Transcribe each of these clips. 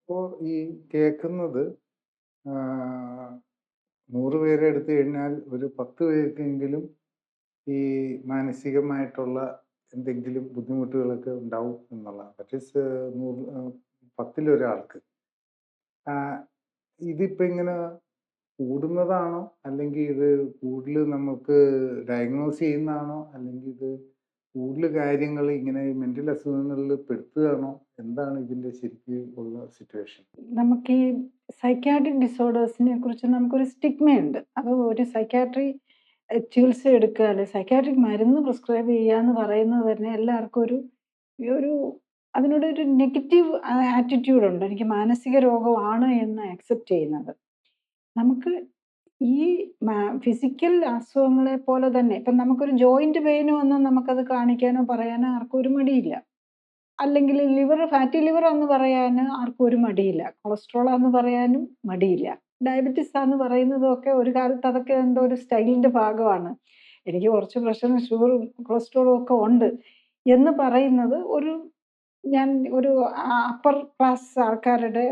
അപ്പോൾ ഈ കേൾക്കുന്നത് ആഹ്, 100 പേരെ എടുത്തു കഴിഞ്ഞാൽ ഒരു 10 പേർക്കെങ്കിലും ഈ മാനസികമായിട്ടുള്ള എന്തെങ്കിലും ബുദ്ധിമുട്ടുകളൊക്കെ ഉണ്ടാവും എന്നുള്ളതാണ്. ദാറ്റ് ഈസ് 10-ലൊരാൾക്ക്. ഇതിപ്പോൾ ഇങ്ങനെ കൂടുന്നതാണോ? അല്ലെങ്കിൽ ഇത് കൂടുതൽ നമുക്ക് ഡയഗ്നോസ് ചെയ്യുന്നതാണോ? അല്ലെങ്കിൽ ഇത് കൂടുതൽ കാര്യങ്ങൾ ഇങ്ങനെ മെന്റൽ അസുഖങ്ങളിൽ പെടുത്തുകയാണോ? എന്താണ് ഇതിന്റെ ശരിക്കും ഉള്ള സിറ്റുവേഷൻ? നമുക്ക് ഈ സൈക്യാട്രിക് ഡിസോർഡേഴ്സിനെ കുറിച്ച് നമുക്കൊരു സ്റ്റിഗ്മയുണ്ട്. അത് ഒരു സൈക്യാട്രി ചികിത്സ എടുക്കുക അല്ലെങ്കിൽ സൈക്യാട്രിക് മരുന്ന് പ്രിസ്ക്രൈബ് ചെയ്യുക എന്ന് പറയുന്നത് തന്നെ എല്ലാവർക്കും ഒരു അതിനോടൊരു നെഗറ്റീവ് ആറ്റിറ്റ്യൂഡ് ഉണ്ട്. എനിക്ക് മാനസിക രോഗമാണ് എന്ന് അക്സെപ്റ്റ് ചെയ്യുന്നത്. നമുക്ക് ഈ ഫിസിക്കൽ അസുഖങ്ങളെ പോലെ തന്നെ ഇപ്പം നമുക്കൊരു ജോയിന്റ് പെയിന് വന്നാൽ നമുക്കത് കാണിക്കാനോ പറയാനോ ആർക്കും ഒരു മടിയില്ല. അല്ലെങ്കിൽ ഫാറ്റി ലിവറാന്ന് പറയാന് ആർക്കും ഒരു മടിയില്ല. കൊളസ്ട്രോളാന്ന് പറയാനും മടിയില്ല. ഡയബറ്റിസാന്ന് പറയുന്നതൊക്കെ ഒരു കാലത്ത് അതൊക്കെ എന്തോ ഒരു സ്റ്റൈലിന്റെ ഭാഗമാണ്. എനിക്ക് കുറച്ച് പ്രഷറും ഷുഗറും കൊളസ്ട്രോളും ഒക്കെ ഉണ്ട് എന്ന് പറയുന്നത് ഞാൻ ഒരു അപ്പർ ക്ലാസ് ആൾക്കാരുടെ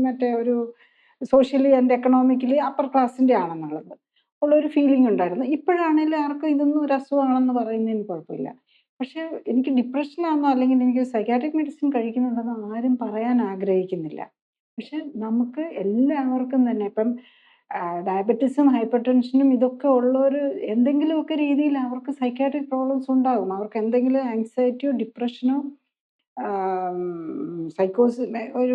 മറ്റേ ഒരു സോഷ്യലി ആൻഡ് എക്കണോമിക്കലി അപ്പർ ക്ലാസിന്റെ ആണെന്നുള്ളത് ഉള്ളൊരു ഫീലിംഗ് ഉണ്ടായിരുന്നു. ഇപ്പോഴാണേലും ആർക്കും ഇതൊന്നും ഒരു അസുഖമാണെന്ന് പറയുന്നതിന് കുഴപ്പമില്ല. പക്ഷെ എനിക്ക് ഡിപ്രഷനാണെന്നോ അല്ലെങ്കിൽ എനിക്ക് സൈക്യാട്രിക് മെഡിസിൻ കഴിക്കുന്നുണ്ടെന്നോ ആരും പറയാൻ ആഗ്രഹിക്കുന്നില്ല. പക്ഷെ നമുക്ക് എല്ലാവർക്കും തന്നെ ഇപ്പം ഡയബറ്റിസും ഹൈപ്പർ ടെൻഷനും ഇതൊക്കെ ഉള്ളൊരു എന്തെങ്കിലുമൊക്കെ രീതിയിൽ അവർക്ക് സൈക്യാട്രിക് പ്രോബ്ലംസ് ഉണ്ടാകും. അവർക്ക് എന്തെങ്കിലും ആങ്സൈറ്റിയോ ഡിപ്രഷനോ സൈക്കോസ് ഒരു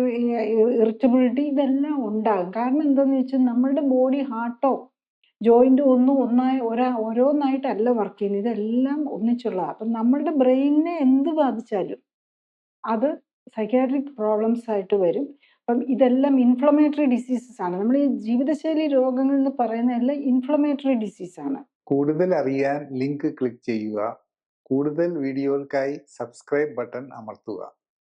ഇറിറ്റബിലിറ്റി ഇതെല്ലാം ഉണ്ടാകും. കാരണം എന്താണെന്ന് വെച്ചാൽ നമ്മളുടെ ബോഡി ഹാർട്ടോ ജോയിന്റ് ഓരോന്നായിട്ടല്ല വർക്ക് ചെയ്യുന്നത്. ഇതെല്ലാം ഒന്നിച്ചുള്ളതാണ്. അപ്പം നമ്മളുടെ ബ്രെയിനിനെ എന്ത് ബാധിച്ചാലും അത് സൈക്യാട്രിക് പ്രോബ്ലംസ് ആയിട്ട് വരും. അപ്പം ഇതെല്ലാം ഇൻഫ്ലമേറ്ററി ഡിസീസസ് ആണ്. നമ്മൾ ഈ ജീവിതശൈലി രോഗങ്ങൾ എന്ന് പറയുന്നതെല്ലാം ഇൻഫ്ലമേറ്ററി ഡിസീസാണ്. കൂടുതൽ അറിയാൻ ലിങ്ക് ക്ലിക്ക് ചെയ്യുക. കൂടുതൽ വീഡിയോകൾക്കായി സബ്സ്ക്രൈബ് ബട്ടൺ അമർത്തുക.